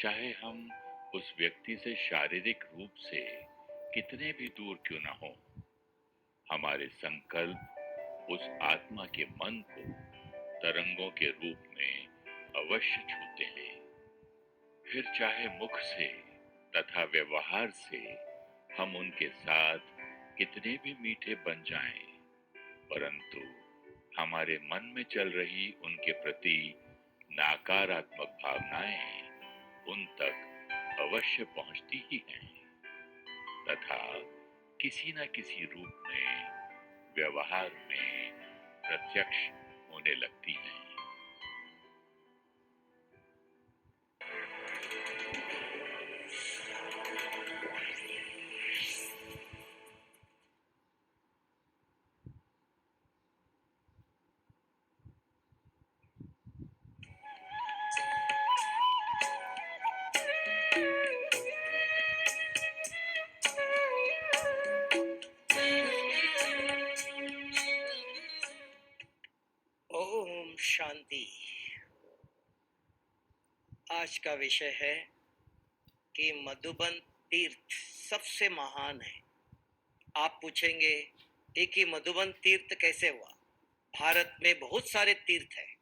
चाहे हम उस व्यक्ति से शारीरिक रूप से कितने भी दूर क्यों ना हो, हमारे संकल्प उस आत्मा के मन को तरंगों के रूप में अवश्य छूते हैं। फिर चाहे मुख से तथा व्यवहार से हम उनके साथ कितने भी मीठे बन जाएं, परंतु हमारे मन में चल रही उनके प्रति नकारात्मक भावनाएं उन तक अवश्य पहुंचती ही हैं तथा किसी न किसी रूप में व्यवहार में प्रत्यक्ष होने लगती हैं। ओम शांति। आज का विषय है कि मधुबन तीर्थ सबसे महान है। आप पूछेंगे एक ही मधुबन तीर्थ कैसे हुआ? भारत में बहुत सारे तीर्थ हैं।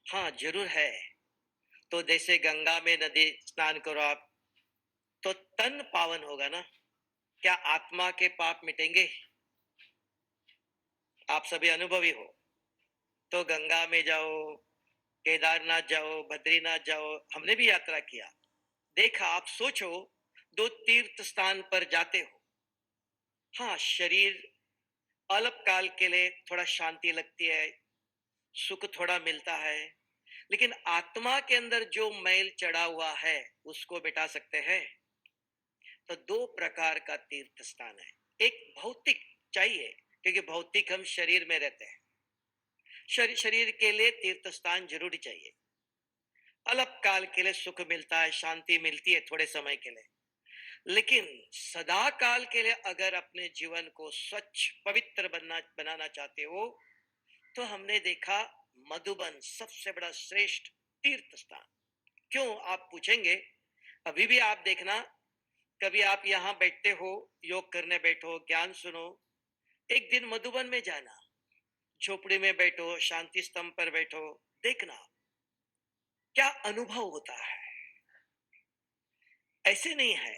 हाँ, जरूर है। तो जैसे गंगा में नदी स्नान करो आप, तो तन पावन होगा ना? क्या आत्मा के पाप मिटेंगे? आप सभी अनुभवी हो। तो गंगा में जाओ, केदारनाथ जाओ, बद्रीनाथ जाओ, हमने भी यात्रा किया। देखा, आप सोचो, दो तीर्थ स्थान पर जाते हो। हाँ, शरीर अल्पकाल के लिए थोड़ा शांति लगती है, सुख थोड़ा मिलता है, लेकिन आत्मा के अंदर जो मैल चढ़ा हुआ है उसको मिटा सकते हैं। तो दो प्रकार का तीर्थ स्थान है। एक भौतिक चाहिए, क्योंकि भौतिक हम शरीर में रहते हैं। शरीर के लिए तीर्थ स्थान जरूरी चाहिए। अल्पकाल के लिए सुख मिलता है, शांति मिलती है थोड़े समय के लिए, लेकिन सदा काल के लिए अगर अपने जीवन को स्वच्छ पवित्र बनाना चाहते हो, तो हमने देखा मधुबन सबसे बड़ा श्रेष्ठ तीर्थ स्थान। क्यों, आप पूछेंगे। अभी भी आप देखना, कभी आप यहाँ बैठते हो, योग करने बैठो, ज्ञान सुनो, एक दिन मधुबन में जाना, झोपड़ी में बैठो, शांति स्तंभ पर बैठो, देखना क्या अनुभव होता है। ऐसे नहीं है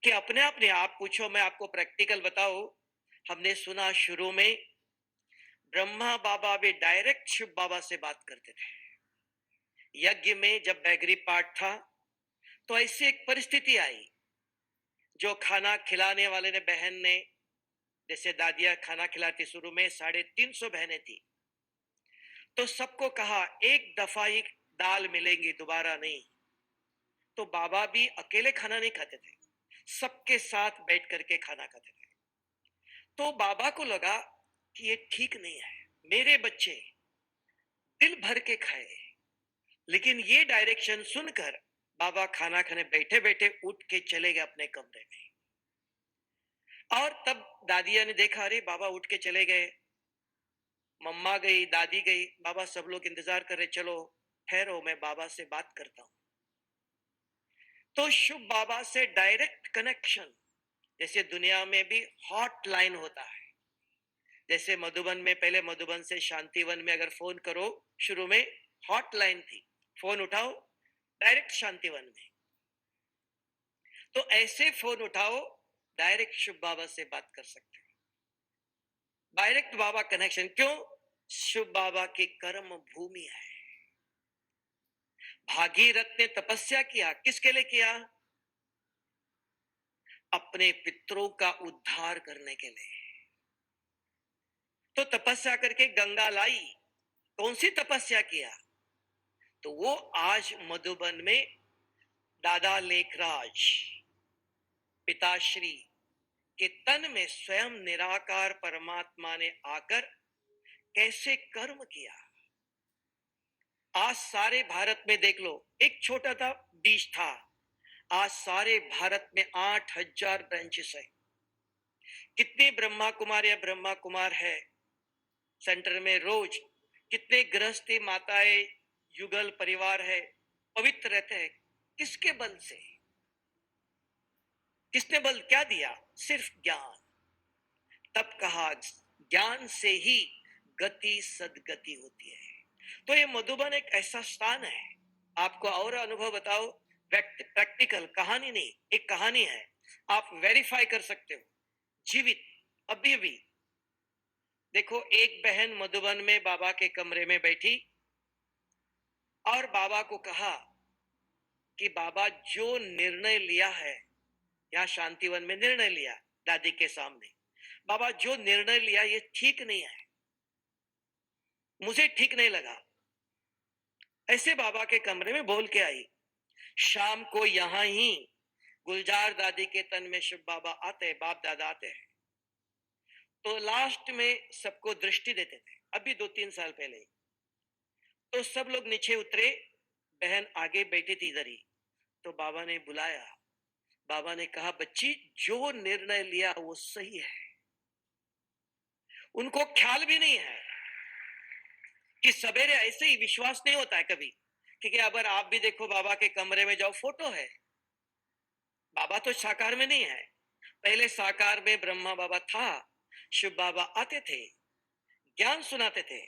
कि अपने आप पूछो। मैं आपको प्रैक्टिकल बताऊं, हमने सुना शुरू में ब्रह्मा बाबा भी डायरेक्ट शिव बाबा से बात करते थे। यज्ञ में जब बैगरी पाठ था, तो ऐसी एक परिस्थिति आई, जो खाना खिलाने वाले ने, बहन ने, जैसे दादियां खाना खिलाती, शुरू में 350 बहनें थी, तो सबको कहा एक दफा ही दाल मिलेंगी, दोबारा नहीं। तो बाबा भी अकेले खाना नहीं खाते थे, सबके साथ बैठ करके खाना खाते थे। तो बाबा को लगा कि ये ठीक नहीं है, मेरे बच्चे दिल भर के खाए। लेकिन ये डायरेक्शन सुनकर बाबा खाना खाने बैठे बैठे उठ के चले गए अपने कमरे में। और तब दादिया ने देखा, अरे बाबा उठ के चले गए। मम्मा गई, दादी गई, बाबा सब लोग इंतजार कर रहे, चलो ठहरो, मैं बाबा से बात करता हूं। तो शुभ बाबा से डायरेक्ट कनेक्शन, जैसे दुनिया में भी हॉटलाइन होता है। जैसे मधुबन में, पहले मधुबन से शांतिवन में अगर फोन करो, शुरू में हॉटलाइन थी, फोन उठाओ डायरेक्ट शांतिवन में। तो ऐसे फोन उठाओ, डायरेक्ट शुभ बाबा से बात कर सकते हो। डायरेक्ट बाबा कनेक्शन। क्यों? शुभ बाबा की कर्म भूमि है। भागीरथ ने तपस्या किया, किसके लिए किया? अपने पितरों का उद्धार करने के लिए। तो तपस्या करके गंगा लाई। कौन सी तपस्या किया? तो वो आज मधुबन में दादा लेखराज पिताश्री के तन में स्वयं निराकार परमात्मा ने आकर कैसे कर्म किया। आज सारे भारत में देख लो, एक छोटा था बीज था, आज सारे भारत में 8000 ब्रांचेस है। कितने ब्रह्मा कुमार या ब्रह्मा कुमार है सेंटर में, रोज कितने गृहस्थी माताएं, युगल परिवार है, पवित्र रहते हैं। किसके बल से? किसने बल क्या दिया? सिर्फ ज्ञान। तब कहा ज्ञान से ही गति सदगति होती है। तो ये मधुबन एक ऐसा स्थान है, आपको और अनुभव बताओ, प्रैक्टिकल, कहानी नहीं, एक कहानी है, आप वेरीफाई कर सकते हो, जीवित, अभी भी। देखो, एक बहन मधुबन में बाबा के कमरे में बैठी और बाबा को कहा कि बाबा, जो निर्णय लिया है, यहाँ शांतिवन में निर्णय लिया दादी के सामने, बाबा जो निर्णय लिया ये ठीक नहीं है, मुझे ठीक नहीं लगा। ऐसे बाबा के कमरे में बोल के आई। शाम को यहां ही गुलजार दादी के तन में शिव बाबा आते हैं, बाप दादा आते हैं, तो लास्ट में सबको दृष्टि देते थे, अभी 2-3 साल पहले ही। तो सब लोग नीचे उतरे, बहन आगे बैठी थी इधर ही। तो बाबा ने बुलाया, बाबा ने कहा, बच्ची जो निर्णय लिया वो सही है। उनको ख्याल भी नहीं है कि सवेरे ऐसे ही विश्वास नहीं होता है कभी, क्योंकि अगर आप भी देखो बाबा के कमरे में जाओ, फोटो है, बाबा तो साकार में नहीं है। पहले साकार में ब्रह्मा बाबा था, शिव बाबा आते थे, ज्ञान सुनाते थे,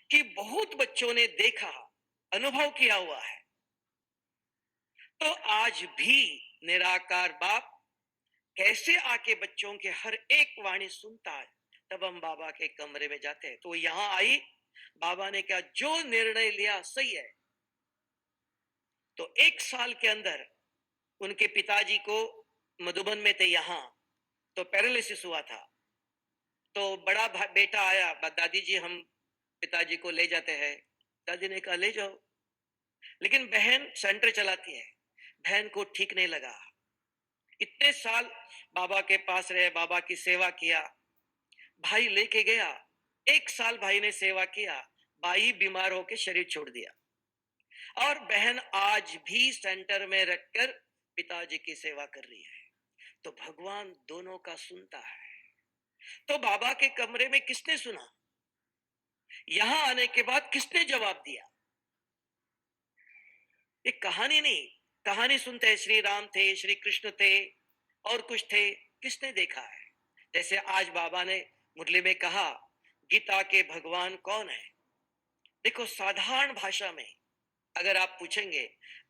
कि बहुत बच्चों ने देखा, अनुभव किया हुआ है। तो आज भी निराकार बाप कैसे आके बच्चों के हर एक वाणी सुनता है। तब हम बाबा के कमरे में जाते हैं। तो यहां आई, बाबा ने कहा जो निर्णय लिया सही है। तो 1 साल के अंदर उनके पिताजी को, मधुबन में थे यहां, तो पैरालिसिस हुआ था। तो बड़ा बेटा आया, दादी जी हम पिताजी को ले जाते हैं। दादी ने कहा ले जाओ, लेकिन बहन सेंटर चलाती है, बहन को ठीक नहीं लगा। इतने साल बाबा के पास रहे, बाबा की सेवा किया, भाई लेके गया, 1 साल भाई ने सेवा किया, भाई बीमार होकर शरीर छोड़ दिया, और बहन आज भी सेंटर में रखकर पिताजी की सेवा कर रही है। तो भगवान दोनों का सुनता है। तो बाबा के कमरे में किसने सुना? यहां आने के बाद किसने जवाब दिया? एक कहानी नहीं, कहानी सुनते हैं, श्री राम थे, श्री कृष्ण थे, और कुछ थे, किसने देखा है? जैसे आज बाबा ने मुरली में कहा, गीता के भगवान कौन है? देखो, साधारण भाषा में अगर आप पूछेंगे,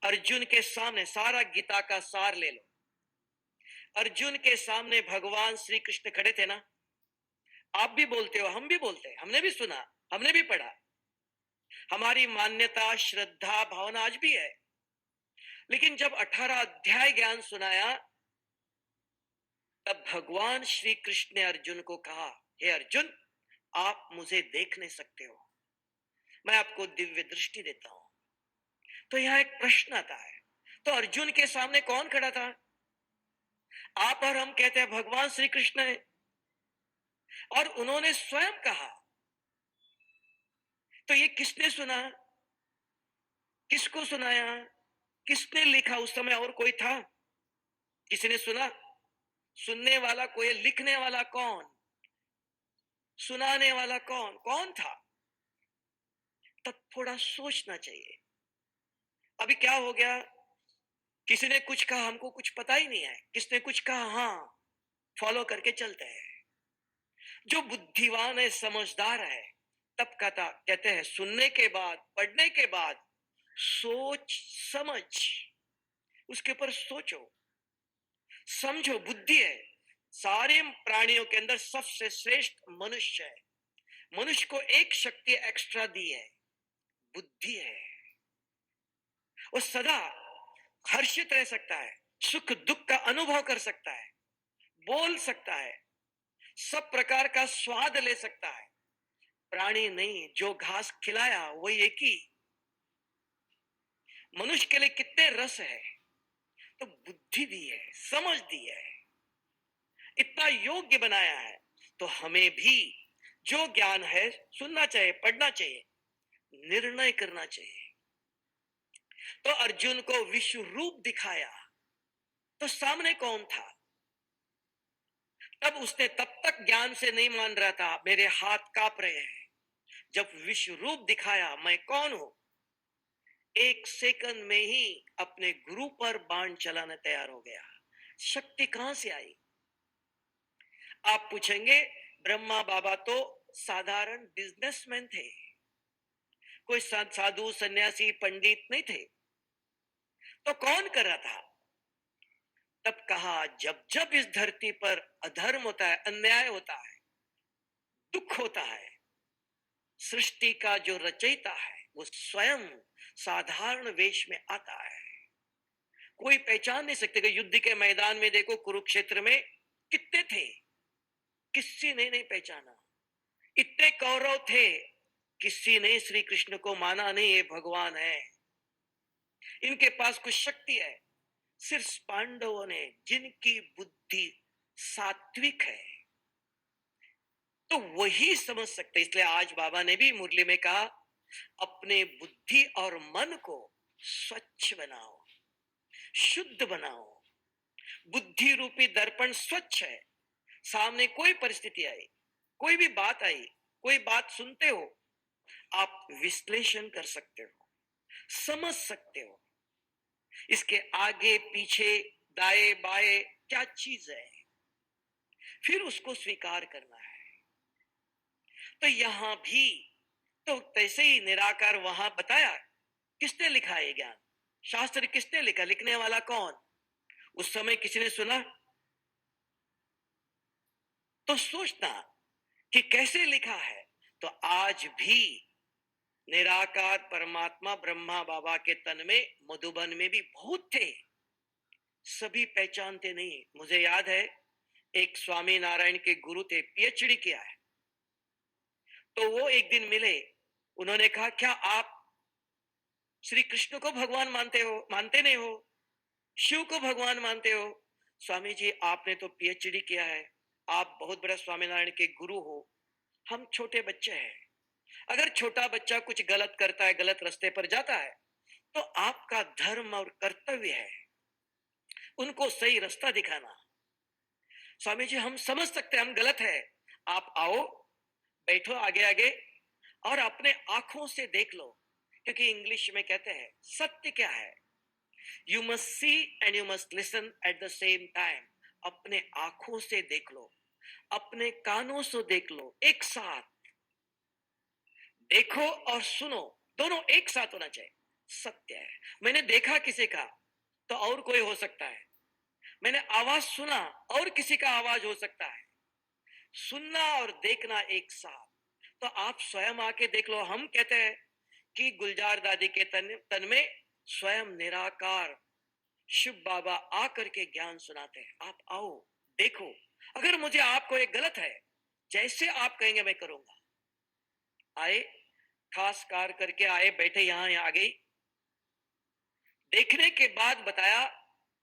अर्जुन के सामने सारा गीता का सार ले लो, अर्जुन के सामने भगवान श्री कृष्ण खड़े थे ना, आप भी बोलते हो, हम भी बोलते हैं, हमने भी सुना, हमने भी पढ़ा, हमारी मान्यता, श्रद्धा, भावना आज भी है। लेकिन जब 18 अध्याय ज्ञान सुनाया, तब भगवान श्री कृष्ण ने अर्जुन को कहा, हे अर्जुन, आप मुझे देख नहीं सकते हो, मैं आपको दिव्य दृष्टि देता हूं। तो यहां एक प्रश्न आता है, तो अर्जुन के सामने कौन खड़ा था? आप और हम कहते हैं भगवान श्री कृष्ण है, और उन्होंने स्वयं कहा। तो ये किसने सुना, किसको सुनाया, किसने लिखा? उस समय और कोई था? किसी ने सुना? सुनने वाला कोई, लिखने वाला कौन, सुनाने वाला कौन, कौन था? तब थोड़ा सोचना चाहिए। अभी क्या हो गया, किसी ने कुछ कहा, हमको कुछ पता ही नहीं है, किसने कुछ कहा, हाँ फॉलो करके चलते हैं। जो बुद्धिवान है, समझदार है, तब कहते हैं सुनने के बाद, पढ़ने के बाद सोच समझ, उसके ऊपर सोचो, समझो। बुद्धि है, सारे प्राणियों के अंदर सबसे श्रेष्ठ मनुष्य है। मनुष्य को एक शक्ति एक्स्ट्रा दी है, बुद्धि है। वो सदा हर्षित रह सकता है, सुख दुख का अनुभव कर सकता है, बोल सकता है, सब प्रकार का स्वाद ले सकता है। प्राणी नहीं, जो घास खिलाया वही एक ही। मनुष्य के लिए कितने रस है, तो बुद्धि दी है, समझ दी है, इतना योग्य बनाया है। तो हमें भी जो ज्ञान है सुनना चाहिए, पढ़ना चाहिए, निर्णय करना चाहिए। तो अर्जुन को विश्व रूप दिखाया, तो सामने कौन था? तब उसने तब तक ज्ञान से नहीं मान रहा था, मेरे हाथ कांप रहे हैं। जब विश्व रूप दिखाया, मैं कौन हूं, एक सेकंड में ही अपने गुरु पर बाण चलाने तैयार हो गया। शक्ति कहां से आई? आप पूछेंगे, ब्रह्मा बाबा तो साधारण बिजनेसमैन थे, कोई साधु सन्यासी पंडित नहीं थे, तो कौन कर रहा था? तब कहा, जब जब इस धरती पर अधर्म होता है, अन्याय होता है, दुख होता है, सृष्टि का जो रचयिता है वो स्वयं साधारण वेश में आता है। कोई पहचान नहीं सकते कि युद्ध के मैदान में देखो, कुरुक्षेत्र में कितने थे, किसी ने नहीं पहचाना। इतने कौरव थे, किसी ने श्री कृष्ण को माना नहीं ये भगवान है, इनके पास कुछ शक्ति है। सिर्फ पांडवों ने, जिनकी बुद्धि सात्विक है, तो वही समझ सकते। इसलिए आज बाबा ने भी मुरली में कहा, अपने बुद्धि और मन को स्वच्छ बनाओ, शुद्ध बनाओ। बुद्धि रूपी दर्पण स्वच्छ है। सामने कोई परिस्थिति आई, कोई भी बात आई, कोई बात सुनते हो, आप विश्लेषण कर सकते हो, समझ सकते हो इसके आगे पीछे दाएं बाएं क्या चीज है, फिर उसको स्वीकार करना है। तो यहां भी तो तैसे ही निराकार वहां बताया। किसने लिखा है ज्ञान? शास्त्र किसने लिखा? लिखने वाला कौन? उस समय किसी ने सुना? तो सोचना कि कैसे लिखा है। तो आज भी निराकार परमात्मा ब्रह्मा बाबा के तन में, मधुबन में भी बहुत थे, सभी पहचानते नहीं। मुझे याद है, एक स्वामी नारायण के गुरु थे, पीएचडी किया है। तो वो एक दिन मिले, उन्होंने कहा, क्या आप श्री कृष्ण को भगवान मानते हो? मानते नहीं हो? शिव को भगवान मानते हो? स्वामी जी, आपने तो पीएचडी किया है, आप बहुत बड़ा स्वामीनारायण के गुरु हो, हम छोटे बच्चे हैं। अगर छोटा बच्चा कुछ गलत करता है, गलत रास्ते पर जाता है, तो आपका धर्म और कर्तव्य है उनको सही रास्ता दिखाना। स्वामी जी, हम समझ सकते हैं हम गलत है, आप आओ, बैठो आगे आगे और अपने आंखों से देख लो। क्योंकि इंग्लिश में कहते हैं, सत्य क्या है? You must see and you must listen at the same time. अपने आंखों से देख लो, अपने कानों से देख लो, एक साथ देखो और सुनो, दोनों एक साथ होना चाहिए। सत्य है। मैंने देखा किसी का, तो और कोई हो सकता है। मैंने आवाज सुना, और किसी का आवाज हो सकता है। सुनना और देखना एक साथ। तो आप स्वयं आके देख लो। हम कहते हैं कि गुलजार दादी के तन में स्वयं निराकार शिव बाबा आकर के ज्ञान सुनाते हैं। आप आओ, देखो। अगर मुझे आपको एक गलत है, जैसे आप कहेंगे मैं करूंगा। आए, खास कार करके आए, बैठे यहां आ गई। देखने के बाद बताया,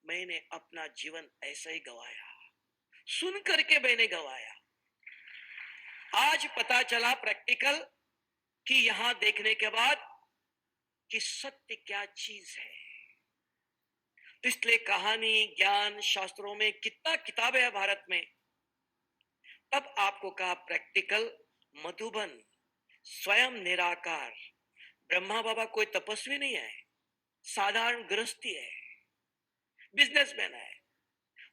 मैंने अपना जीवन ऐसा ही गवाया, सुन करके मैंने गवाया। आज पता चला प्रैक्टिकल कि यहां देखने के बाद कि सत्य क्या चीज है। तो इसलिए कहानी, ज्ञान, शास्त्रों में कितना किताबें है भारत में। तब आपको कहा प्रैक्टिकल, मधुबन, स्वयं निराकार। ब्रह्मा बाबा कोई तपस्वी नहीं है, साधारण गृहस्थी है, बिजनेसमैन है।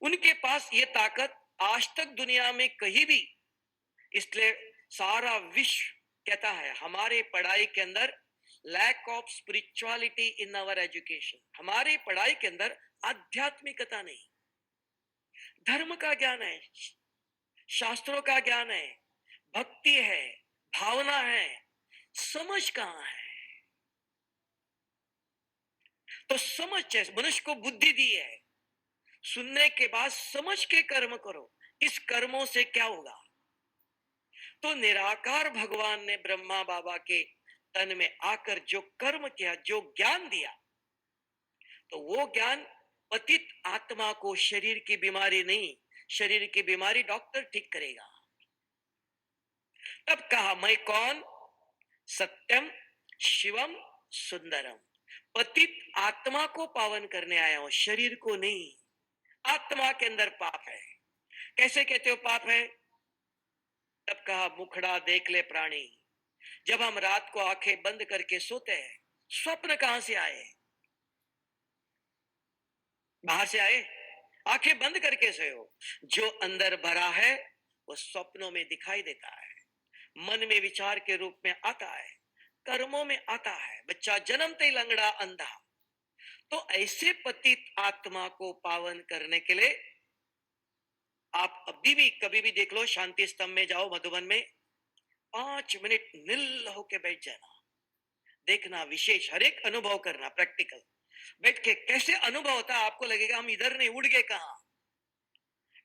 उनके पास ये ताकत आज तक दुनिया में कहीं भी। इसलिए सारा विश्व कहता है हमारे पढ़ाई के अंदर lack of spirituality in our education. हमारी पढ़ाई के अंदर आध्यात्मिकता नहीं, धर्म का ज्ञान है, शास्त्रों का ज्ञान है, भक्ति है, भावना है, समझ कहां है? तो समझ चाहिए। मनुष्य को बुद्धि दी है, सुनने के बाद समझ के कर्म करो। इस कर्मों से क्या होगा? तो निराकार भगवान ने ब्रह्मा बाबा के तन में आकर जो कर्म किया, जो ज्ञान दिया, तो वो ज्ञान पतित आत्मा को, शरीर की बीमारी नहीं, शरीर की बीमारी डॉक्टर ठीक करेगा। तब कहा, मैं कौन? सत्यम शिवम सुंदरम। पतित आत्मा को पावन करने आया हूं, शरीर को नहीं। आत्मा के अंदर पाप है। कैसे कहते हो पाप है? तब कहा, मुखड़ा देख ले प्राणी। जब हम रात को आंखें बंद करके सोते हैं, स्वप्न कहां से आए? बाहर से आए? आंखें बंद करके सोए हो। जो अंदर भरा है वो स्वप्नों में दिखाई देता है, मन में विचार के रूप में आता है, कर्मों में आता है। बच्चा जन्मते ही लंगड़ा अंधा। तो ऐसे पतित आत्मा को पावन करने के लिए आप अभी भी कभी भी देख लो, शांति स्तंभ में जाओ मधुबन में, 5 मिनट निल होके बैठ जाना, देखना, विशेष हर एक अनुभव करना, प्रैक्टिकल बैठ के कैसे अनुभव होता है। आपको लगेगा हम इधर नहीं, उड़ गए कहां,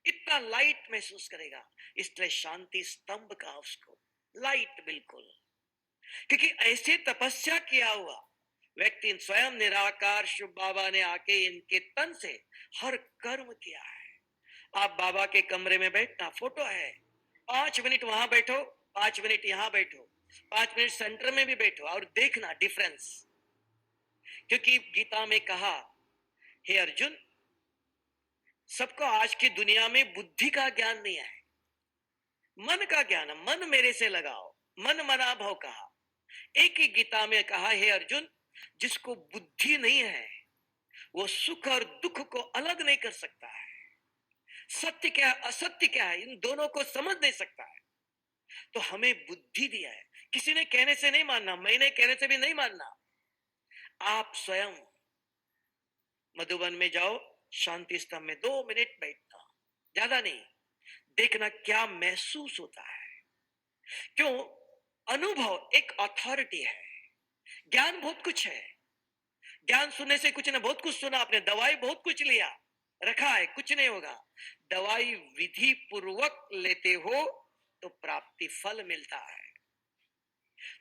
इतना लाइट महसूस करेगा। इसलिए शांति स्तंभ का उसको लाइट बिल्कुल, क्योंकि ऐसे तपस्या किया हुआ व्यक्ति स्वयं निराकार शिव बाबा ने आके इनके तन से हर कर्म किया है। आप बाबा के कमरे में बैठना, फोटो है, 5 मिनट वहां बैठो, 5 मिनट यहां बैठो, 5 मिनट सेंटर में भी बैठो और देखना डिफरेंस। क्योंकि गीता में कहा, हे अर्जुन, सबको आज की दुनिया में बुद्धि का ज्ञान नहीं है, मन का ज्ञान है। मन मेरे से लगाओ, मन मना भव कहा। एक ही गीता में कहा, हे अर्जुन, जिसको बुद्धि नहीं है वो सुख और दुख को अलग नहीं कर सकता है, सत्य क्या है असत्य क्या है इन दोनों को समझ नहीं सकता है। तो हमें बुद्धि दिया है, किसी ने कहने से नहीं मानना, मैंने कहने से भी नहीं मानना। आप स्वयं मधुबन में जाओ, शांति स्तंभ में 2 मिनट बैठना, ज्यादा नहीं, देखना क्या महसूस होता है। क्यों? अनुभव एक अथॉरिटी है। ज्ञान बहुत कुछ है, ज्ञान सुनने से कुछ ना, बहुत कुछ सुना आपने, दवाई बहुत कुछ लिया, रखा है, कुछ नहीं होगा। दवाई विधि पूर्वक लेते हो तो प्राप्ति फल मिलता है।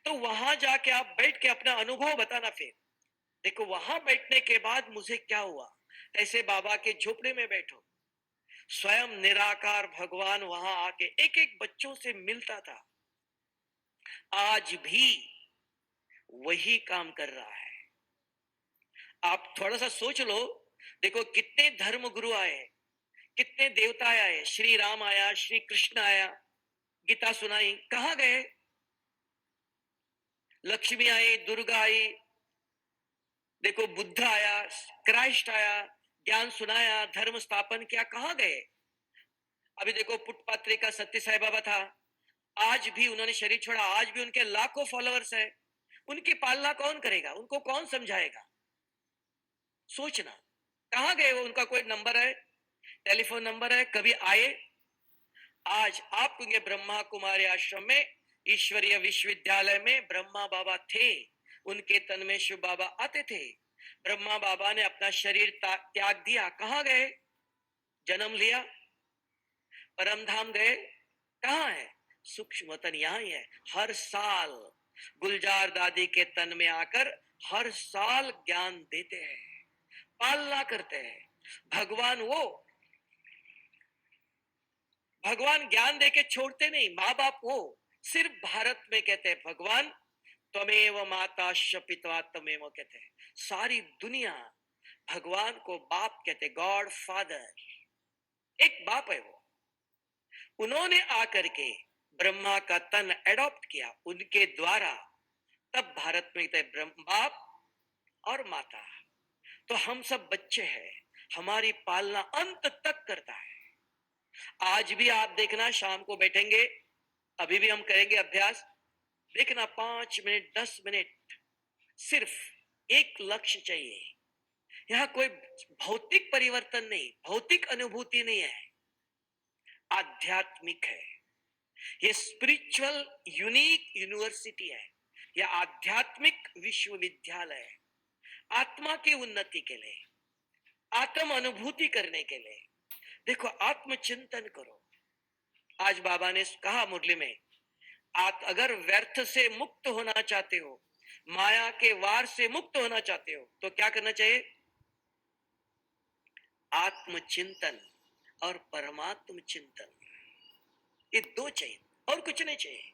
तो वहां जाके आप बैठ के अपना अनुभव बताना। फिर देखो वहां बैठने के बाद मुझे क्या हुआ, ऐसे बाबा के झोपड़े में बैठो, स्वयं निराकार भगवान वहां आके एक एक बच्चों से मिलता था। आज भी वही काम कर रहा है। आप थोड़ा सा सोच लो, देखो कितने धर्म गुरु आए, कितने देवता आए, श्री राम आया, श्री कृष्ण आया, गीता सुनाई, कहां गए? लक्ष्मी आई, दुर्गा आई, देखो बुद्ध आया, क्राइस्ट आया, ज्ञान सुनाया, धर्म स्थापन किया, कहां गए? अभी देखो पुटपात्री का सत्य साई बाबा था, आज भी उन्होंने शरीर छोड़ा, आज भी उनके लाखों फॉलोअर्स है। उनकी पालना कौन करेगा, उनको कौन समझाएगा? सोचना, कहां गए वो? उनका कोई नंबर है, टेलीफोन नंबर है, कभी आए? आज आप होंगे ब्रह्मा कुमारी आश्रम में, ईश्वरीय विश्वविद्यालय में ब्रह्मा बाबा थे, उनके तन में शिव बाबा आते थे। ब्रह्मा बाबा ने अपना शरीर त्याग दिया, कहां गए? जन्म लिया, परमधाम गए, कहां है? सूक्ष्म वतन यहां ही है। हर साल गुलजार दादी के तन में आकर हर साल ज्ञान देते हैं, पालना करते हैं। भगवान वो, भगवान ज्ञान देके छोड़ते नहीं, माँ बाप वो। सिर्फ भारत में कहते हैं भगवान त्वमेव माता पिता त्वमेव कहते हैं, सारी दुनिया भगवान को बाप कहते, गॉड फादर, एक बाप है वो। उन्होंने आकर के ब्रह्मा का तन एडॉप्ट किया उनके द्वारा, तब भारत में कहते ब्रह्म बाप और माता। तो हम सब बच्चे हैं, हमारी पालना अंत तक करता है। आज भी आप देखना, शाम को बैठेंगे, अभी भी हम करेंगे अभ्यास, देखना 5 मिनट 10 मिनट, सिर्फ एक लक्ष्य चाहिए। यहां कोई भौतिक परिवर्तन नहीं, भौतिक अनुभूति नहीं है, आध्यात्मिक है। ये स्पिरिचुअल यूनिक यूनिवर्सिटी है, यह आध्यात्मिक विश्वविद्यालय है। आत्मा की उन्नति के लिए, आत्म अनुभूति करने के लिए। देखो आत्मचिंतन करो। आज बाबा ने कहा मुरली में, आप अगर व्यर्थ से मुक्त होना चाहते हो, माया के वार से मुक्त होना चाहते हो, तो क्या करना चाहिए? आत्मचिंतन और परमात्म चिंतन, ये दो चाहिए और कुछ नहीं चाहिए।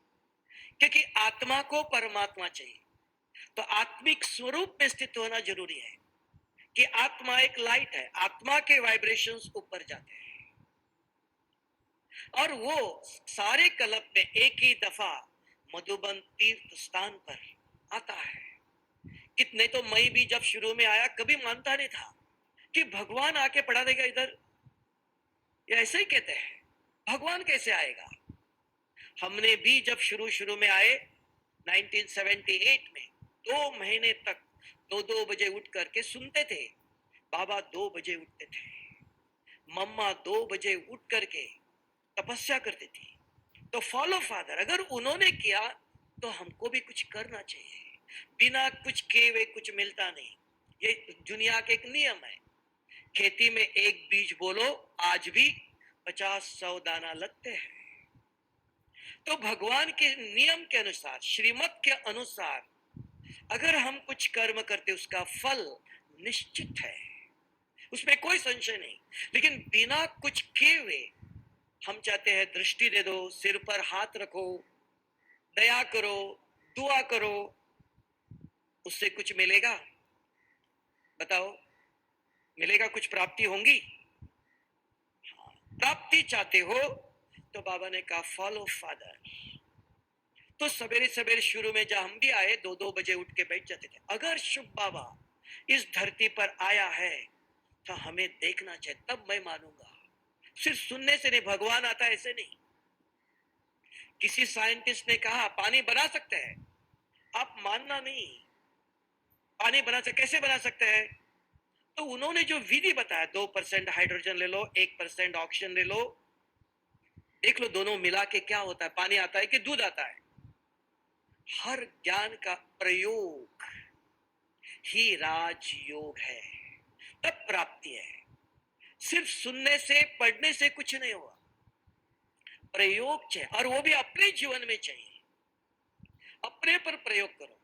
क्योंकि आत्मा को परमात्मा चाहिए, तो आत्मिक स्वरूप में स्थित होना जरूरी है। कि आत्मा एक लाइट है, आत्मा के वाइब्रेशंस ऊपर जाते हैं और वो सारे कल्प में एक ही दफा मधुबन तीर्थ स्थान पर आता है। कितने तो मैं भी जब शुरू में आया कभी मानता नहीं था कि भगवान आके पढ़ा देगा इधर। ये ऐसे ही कहते हैं, भगवान कैसे आएगा। हमने भी जब शुरू शुरू में आए 1978 में 2 महीने तक 2-2 बजे उठ करके सुनते थे। बाबा 2 बजे उठते थे, मम्मा 2 बजे उठ करके तपस्या करती थी। तो फॉलो फादर, अगर उन्होंने किया तो हमको भी कुछ करना चाहिए। बिना कुछ किए हुए कुछ मिलता नहीं, ये दुनिया के एक नियम है। खेती में एक बीज बोलो, आज भी 50-100 दाना लगते हैं। तो भगवान के नियम के अनुसार, श्रीमत के अनुसार अगर हम कुछ कर्म करते उसका फल निश्चित है, उसमें कोई संशय नहीं। लेकिन बिना कुछ किए हुए हम चाहते हैं दृष्टि दे दो, सिर पर हाथ रखो, दया करो, दुआ करो, उससे कुछ मिलेगा? बताओ, मिलेगा? कुछ प्राप्ति होंगी? प्राप्ति चाहते हो तो बाबा ने कहा फॉलो फादर। तो सवेरे सवेरे शुरू में जब हम भी आए 2-2 बजे उठ के बैठ जाते थे। अगर शुभ बाबा इस धरती पर आया है तो हमें देखना चाहिए, तब मैं मानूंगा। सिर्फ सुनने से नहीं, भगवान आता ऐसे नहीं। किसी साइंटिस्ट ने कहा पानी बना सकते हैं, आप मानना नहीं। पानी बना सकते, कैसे बना सकते हैं? तो उन्होंने जो विधि बताया, 2% हाइड्रोजन ले लो, 1% ऑक्सीजन ले लो, देख लो दोनों मिला के क्या होता है, पानी आता है कि दूध आता है। हर ज्ञान का प्रयोग ही राजयोग है, तब प्राप्ति है। सिर्फ सुनने से, पढ़ने से कुछ नहीं हुआ, प्रयोग चाहिए, और वो भी अपने जीवन में चाहिए। अपने पर प्रयोग करो।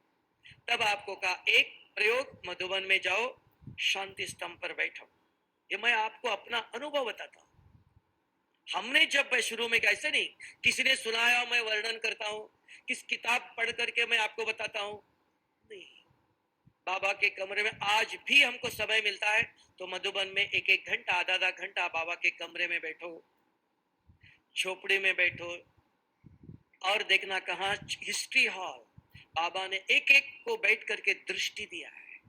तब आपको कहा एक प्रयोग, मधुबन में जाओ, शांति स्तंभ पर बैठो। ये मैं आपको अपना अनुभव बताता हूं। हमने जब शुरू में, कैसे नहीं किसी ने सुनाया मैं वर्णन करता हूं, किस किताब पढ़ करके मैं आपको बताता हूं, नहीं। बाबा के कमरे में आज भी हमको समय मिलता है तो मधुबन में 1-1 घंटा, आधा-आधा घंटा बाबा के कमरे में बैठो, झोपड़ी में बैठो, और देखना कहाँ हिस्ट्री हॉल, बाबा ने एक एक को बैठ करके दृष्टि दिया है,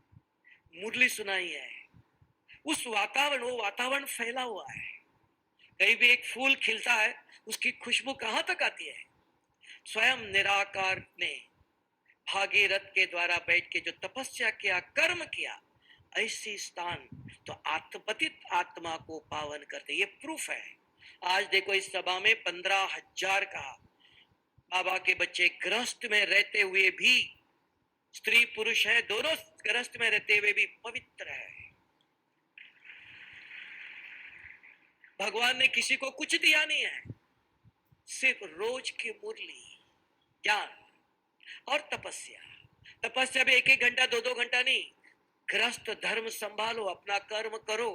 मुरली सुनाई है। उस वातावरण, वो वातावरण फैला हुआ है। कहीं भी एक फूल खिलता है, उसकी खुशबू कहां तक आती है? स्वयं निराकार ने भागीरथ के द्वारा बैठ के जो तपस्या किया, कर्म किया, ऐसी स्थान तो आत्मपतित आत्मा को पावन करते, ये प्रूफ है। आज देखो इस सभा में 15,000 का बाबा के बच्चे गृहस्थ में रहते हुए भी, स्त्री पुरुष है दोनों, गृहस्थ में रहते हुए भी पवित्र है। भगवान ने किसी को कुछ दिया नहीं है, सिर्फ रोज की मुरली, ज्ञान और तपस्या। तपस्या भी 1-1 घंटा, 2-2 घंटा नहीं। गृहस्थ धर्म संभालो, अपना कर्म करो,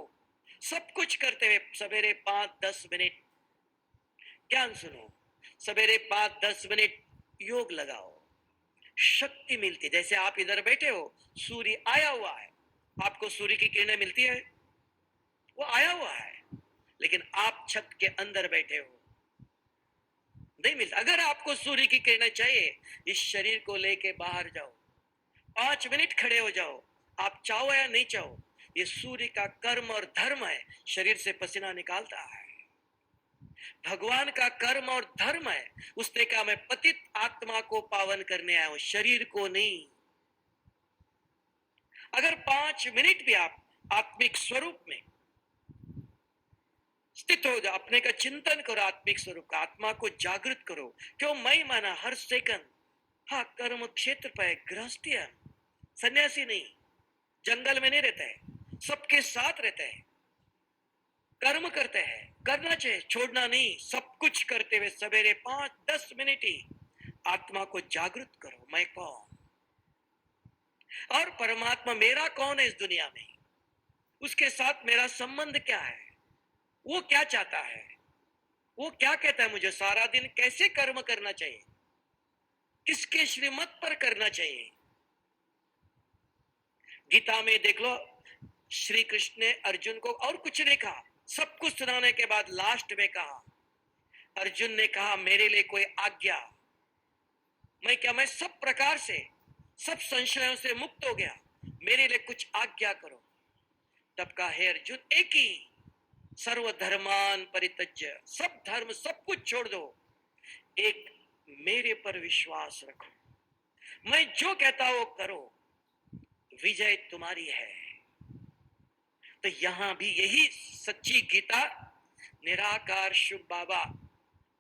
सब कुछ करते हुए सवेरे 5-10 मिनट ज्ञान सुनो, सवेरे 5-10 मिनट योग लगाओ, शक्ति मिलती। जैसे आप इधर बैठे हो, सूर्य आया हुआ है, आपको सूर्य की किरणें मिलती है, वो आया हुआ है, लेकिन आप छत के अंदर बैठे हो, नहीं मिलता। अगर आपको सूर्य की किरणें चाहिए, इस शरीर को लेके बाहर जाओ, 5 मिनट खड़े हो जाओ, आप चाहो या नहीं चाहो। ये सूर्य का कर्म और धर्म है, शरीर से पसीना निकालता है। भगवान का कर्म और धर्म है, उसने कहा मैं पतित आत्मा को पावन करने आया हूं, शरीर को नहीं। अगर 5 मिनट भी आप आत्मिक स्वरूप में स्थित हो जाओ, अपने का चिंतन करो, आत्मिक स्वरूप का, आत्मा को जागृत करो। क्यों मैं माना हर सेकंड, हाँ कर्म क्षेत्र पर गृहस्थी है, सन्यासी नहीं, जंगल में नहीं रहता है, सबके साथ रहता है, कर्म करते हैं, करना चाहिए, छोड़ना नहीं। सब कुछ करते हुए सवेरे 5-10 मिनट ही आत्मा को जागृत करो, मैं कौन और परमात्मा मेरा कौन है इस दुनिया में, उसके साथ मेरा संबंध क्या है, वो क्या चाहता है, वो क्या कहता है मुझे सारा दिन कैसे कर्म करना चाहिए, किसके श्रीमत पर करना चाहिए। गीता में देख लो, श्री कृष्ण ने अर्जुन को और कुछ नहीं कहा, सब कुछ सुनाने के बाद लास्ट में कहा, अर्जुन ने कहा मेरे लिए कोई आज्ञा। मैं क्या, मैं सब प्रकार से सब संशयों से मुक्त हो गया, मेरे लिए कुछ आज्ञा करो। तब कहा, हे अर्जुन, एक ही, सर्वधर्मान परित्यज्य, सब धर्म सब कुछ छोड़ दो, एक मेरे पर विश्वास रखो, मैं जो कहता वो करो, विजय तुम्हारी है। तो यहां भी यही सच्ची गीता, निराकार शिव बाबा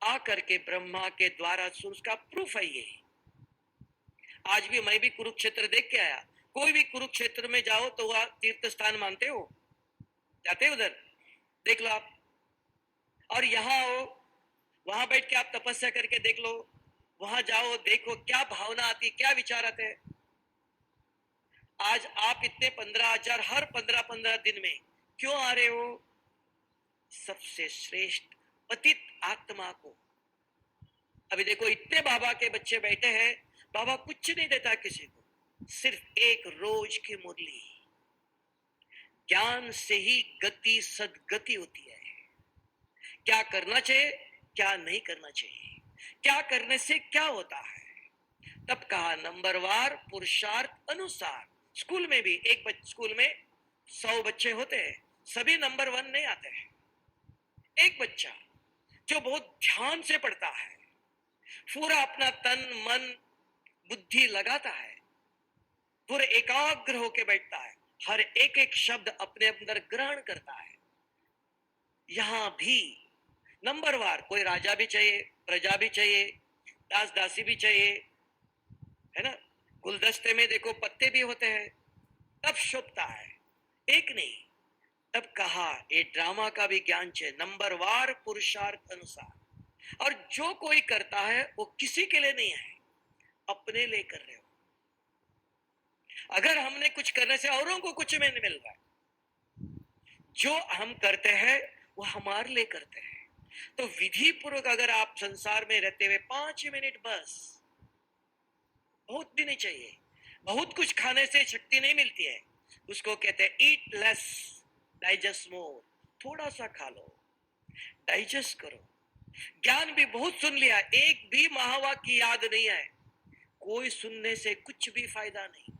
आकर के ब्रह्मा के द्वारा उसका प्रूफ है ये। आज भी मैं भी कुरुक्षेत्र देख के आया। कोई भी कुरुक्षेत्र में जाओ तो वह तीर्थ स्थान मानते हो, जाते हो उधर, देख लो आप। और यहाँ हो, वहां बैठ के आप तपस्या करके देख लो, वहां जाओ, देखो क्या भावना आती, क्या विचार आते हैं। आज आप इतने 15,000 हर 15-15 दिन में क्यों आ रहे हो? सबसे श्रेष्ठ पतित आत्मा को। अभी देखो, इतने बाबा के बच्चे बैठे हैं, बाबा कुछ नहीं देता किसी को, सिर्फ एक रोज की मुरली। ज्ञान से ही गति सदगति होती है। क्या करना चाहिए, क्या नहीं करना चाहिए, क्या करने से क्या होता है। तब कहा, नंबरवार पुरुषार्थ अनुसार। स्कूल में भी स्कूल में 100 बच्चे होते हैं, सभी नंबर 1 नहीं आते हैं। एक बच्चा जो बहुत ध्यान से पढ़ता है, पूरा अपना तन मन बुद्धि लगाता है, पूरे एकाग्र होकर बैठता है, हर एक एक शब्द अपने अंदर ग्रहण करता है। यहां भी नंबरवार, कोई राजा भी चाहिए, प्रजा भी चाहिए, दास दासी भी चाहिए, है ना। गुलदस्ते में देखो पत्ते भी होते हैं, तब शोभता है, एक नहीं। तब कहा, ये ड्रामा का भी ज्ञान चाहिए, नंबरवार पुरुषार्थ अनुसार। और जो कोई करता है वो किसी के लिए नहीं है, अपने लिए कर रहे हो। अगर हमने कुछ करने से औरों को कुछ में नहीं मिल रहा है, जो हम करते हैं वो हमारे लिए करते हैं। तो विधि पूर्वक अगर आप संसार में रहते हुए 5 मिनट बस, बहुत भी नहीं चाहिए, बहुत कुछ खाने से शक्ति नहीं मिलती है, उसको कहते हैं ईट लेस डाइजेस्ट मोर। थोड़ा सा खा लो, डाइजेस्ट करो। ज्ञान भी बहुत सुन लिया, एक भी महावाक्य याद नहीं है, कोई सुनने से कुछ भी फायदा नहीं।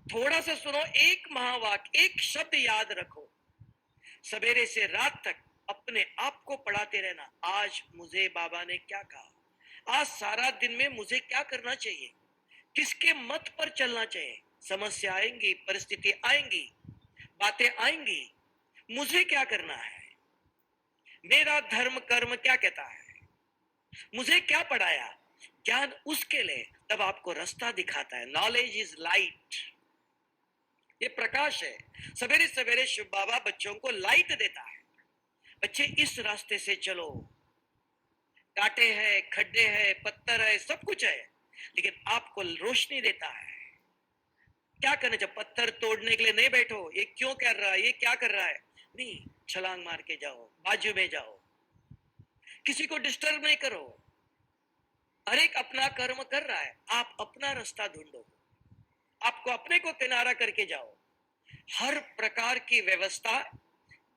थोड़ा सा सुनो, एक महावाक्य, एक शब्द याद रखो, सवेरे से रात तक अपने आप को पढ़ाते रहना। आज मुझे बाबा ने क्या कहा, आज सारा दिन में मुझे क्या करना चाहिए, किसके मत पर चलना चाहिए। समस्या आएंगी, परिस्थिति आएंगी, बातें आएंगी, मुझे क्या करना है, मेरा धर्म कर्म क्या कहता है, मुझे क्या पढ़ाया। ज्ञान उसके लिए तब आपको रास्ता दिखाता है। नॉलेज इज लाइट, ये प्रकाश है। सवेरे सवेरे शिव बाबा बच्चों को लाइट देता है, बच्चे इस रास्ते से चलो। कांटे हैं, खड्डे हैं, पत्थर है, सब कुछ है, लेकिन आपको रोशनी देता है। क्या करना चाहिए, पत्थर तोड़ने के लिए नहीं बैठो, ये क्यों कर रहा है, ये क्या कर रहा है, नहीं, छलांग मार के जाओ, बाजू में जाओ, किसी को डिस्टर्ब नहीं करो। हर एक अपना कर्म कर रहा है, आप अपना रास्ता ढूंढो, आपको अपने को किनारा करके जाओ। हर प्रकार की व्यवस्था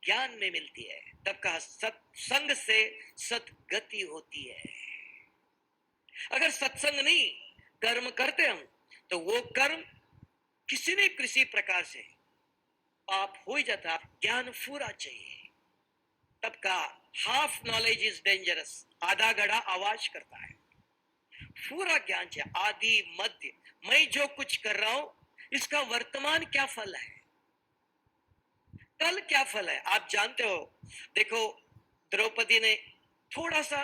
ज्ञान में मिलती है। तब कहा, सत्संग से सतगति होती है। अगर सत्संग नहीं, कर्म करते हम, तो वो कर्म किसी न किसी प्रकार से पाप हो ही जाता है। ज्ञान पूरा चाहिए। तब कहा, हाफ नॉलेज इज डेंजरस, आधा घड़ा आवाज करता है, पूरा ज्ञान चाहिए, आदि मध्य। मैं जो कुछ कर रहा हूं, इसका वर्तमान क्या फल है, कल क्या फल है, आप जानते हो। देखो, द्रौपदी ने थोड़ा सा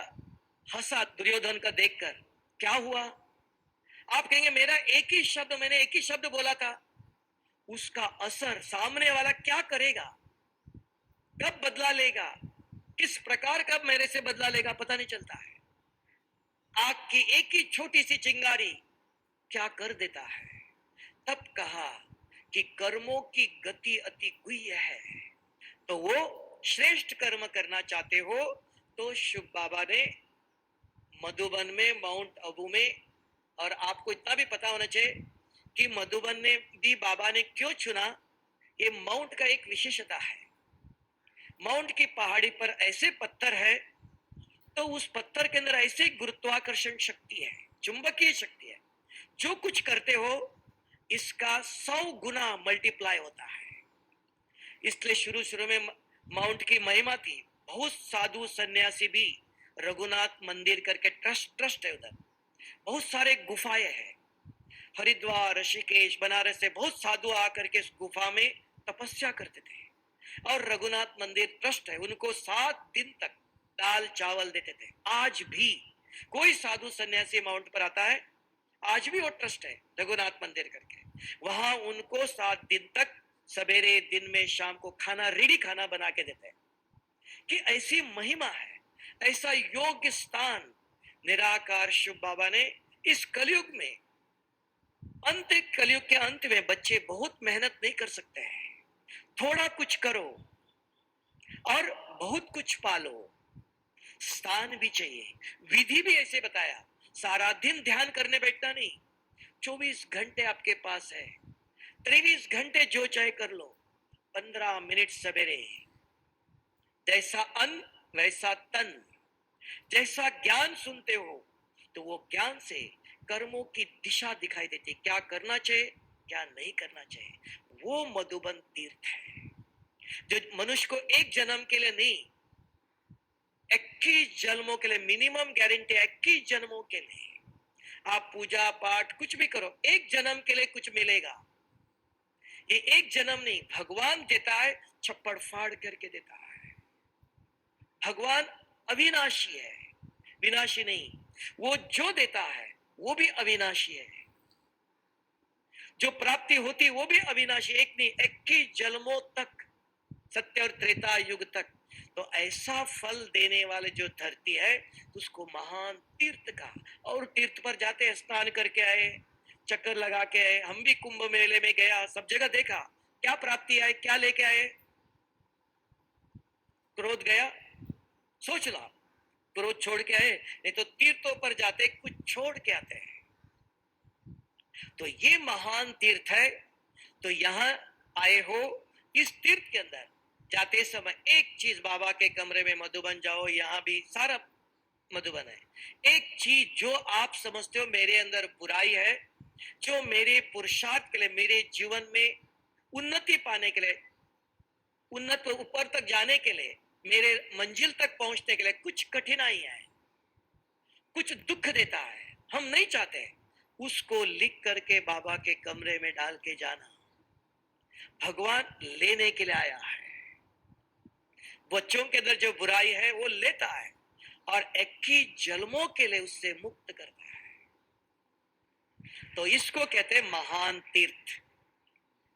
हंसा दुर्योधन का देखकर, क्या हुआ। आप कहेंगे मेरा एक ही शब्द, मैंने एक ही शब्द बोला था, उसका असर सामने वाला क्या करेगा, कब बदला लेगा, किस प्रकार कब मेरे से बदला लेगा, पता नहीं चलता है। आग की एक ही छोटी सी चिंगारी क्या कर देता है। तब कहा कि कर्मों की गति अति गुह्य है, तो वो श्रेष्ठ कर्म करना चाहते हो तो शिव बाबा ने मधुबन में, माउंट आबू में, और आपको इतना भी पता होना चाहिए कि मधुबन ने भी बाबा ने क्यों चुना। ये माउंट का एक विशेषता है, माउंट की पहाड़ी पर ऐसे पत्थर है, तो उस पत्थर के अंदर ऐसे गुरुत्वाकर्षण शक्ति है, चुंबकीय शक्ति है, जो कुछ करते हो इसका 100 गुना मल्टीप्लाई होता है। इसलिए शुरू शुरू में माउंट की महिमा थी। बहुत साधु सन्यासी भी रघुनाथ मंदिर करके ट्रस्ट है उधर। बहुत सारे गुफाएं हैं। हरिद्वार, ऋषिकेश, बनारस से बहुत साधु आकर के इस गुफा में तपस्या करते थे। और रघुनाथ मंदिर ट्रस्ट है, उनको 7 दिन तक दाल चावल देते थे। आज भी कोई साधु सन्यासी माउंट पर आता है, आज भी वो ट्रस्ट है रघुनाथ मंदिर करके, वहां उनको 7 दिन तक सवेरे, दिन में, शाम को खाना, रेडी खाना बना के देते हैं। कि ऐसी महिमा है, ऐसा योग्य स्थान निराकार शिव बाबा ने इस कलयुग में, अंत कलयुग के अंत में बच्चे बहुत मेहनत नहीं कर सकते हैं। थोड़ा कुछ करो और बहुत कुछ पालो। स्थान भी चाहिए, विधि भी ऐसे बताया। सारा दिन ध्यान करने बैठना नहीं, 24 घंटे आपके पास है, 23 घंटे जो चाहे कर लो। 15 मिनट सवेरे, जैसा अन्न वैसा तन। जैसा ज्ञान सुनते हो तो वो ज्ञान से कर्मों की दिशा दिखाई देती, क्या करना चाहिए क्या नहीं करना चाहिए। वो मधुबन तीर्थ है जो मनुष्य को एक जन्म के लिए नहीं, 21 जन्मों के लिए, मिनिमम गारंटी 21 जन्मों के लिए। आप पूजा पाठ कुछ भी करो, एक जन्म के लिए कुछ मिलेगा। ये एक जन्म नहीं, भगवान देता है, छप्पड़ फाड़ करके देता है। भगवान अविनाशी है, विनाशी नहीं। वो जो देता है वो भी अविनाशी है, जो प्राप्ति होती वो भी अविनाशी। एक नहीं, 21 जन्मों तक, सत्य और त्रेता युग तक। तो ऐसा फल देने वाले जो धरती है उसको महान तीर्थ का। और तीर्थ पर जाते हैं, स्नान करके आए, चक्कर लगा के आए। हम भी कुंभ मेले में गया, सब जगह देखा, क्या प्राप्ति आए, क्या लेके आए। क्रोध गया, सोच ला, क्रोध छोड़ के आए। नहीं तो तीर्थों पर जाते कुछ छोड़ के आते हैं। तो ये महान तीर्थ है। तो यहां आए हो, इस तीर्थ के अंदर जाते समय एक चीज, बाबा के कमरे में मधुबन जाओ, यहां भी सारा मधुबन है। एक चीज जो आप समझते हो मेरे अंदर बुराई है, जो मेरे पुरुषार्थ के लिए, मेरे जीवन में उन्नति पाने के लिए, उन्नत ऊपर तक जाने के लिए, मेरे मंजिल तक पहुंचने के लिए कुछ कठिनाई है, कुछ दुख देता है, हम नहीं चाहते, उसको लिख करके बाबा के कमरे में डाल के जाना। भगवान लेने के लिए आया है। बच्चों के अंदर जो बुराई है वो लेता है और 21 जन्मों के लिए उससे मुक्त करता है। तो इसको कहते हैं महान तीर्थ।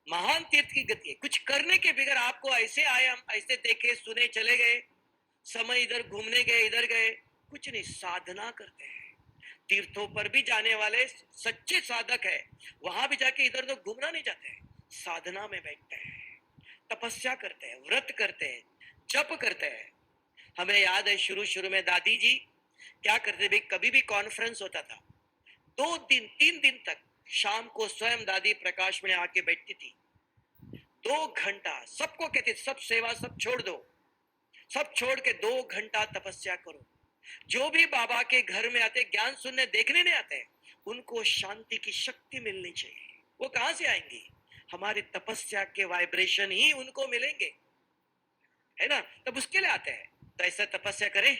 महान तीर्थ की गति है। कुछ करने के बगैर आपको ऐसे आए, हम ऐसे देखे सुने चले गए, समय इधर घूमने गए, इधर गए, कुछ नहीं, साधना करते हैं। तीर्थों पर भी जाने वाले सच्चे साधक है, वहां भी जाके इधर उधर घूमना नहीं जाते हैं, साधना में बैठते हैं, तपस्या करते हैं, व्रत करते हैं, जप करते हैं। हमें याद है शुरू शुरू में दादी जी क्या करते थे, कभी भी कॉन्फ्रेंस होता था 2 दिन 3 दिन तक, शाम को स्वयं दादी प्रकाश में आके बैठती थी। 2 घंटा सबको कहती, सब सेवा सब छोड़ दो, सब छोड़ के 2 घंटा तपस्या करो। जो भी बाबा के घर में आते, ज्ञान सुनने देखने नहीं आते, उनको शांति की शक्ति मिलनी चाहिए। वो कहां से आएंगी? हमारी तपस्या के वाइब्रेशन ही उनको मिलेंगे, है ना। तब उसके लिए आते हैं। तो ऐसा तपस्या करें।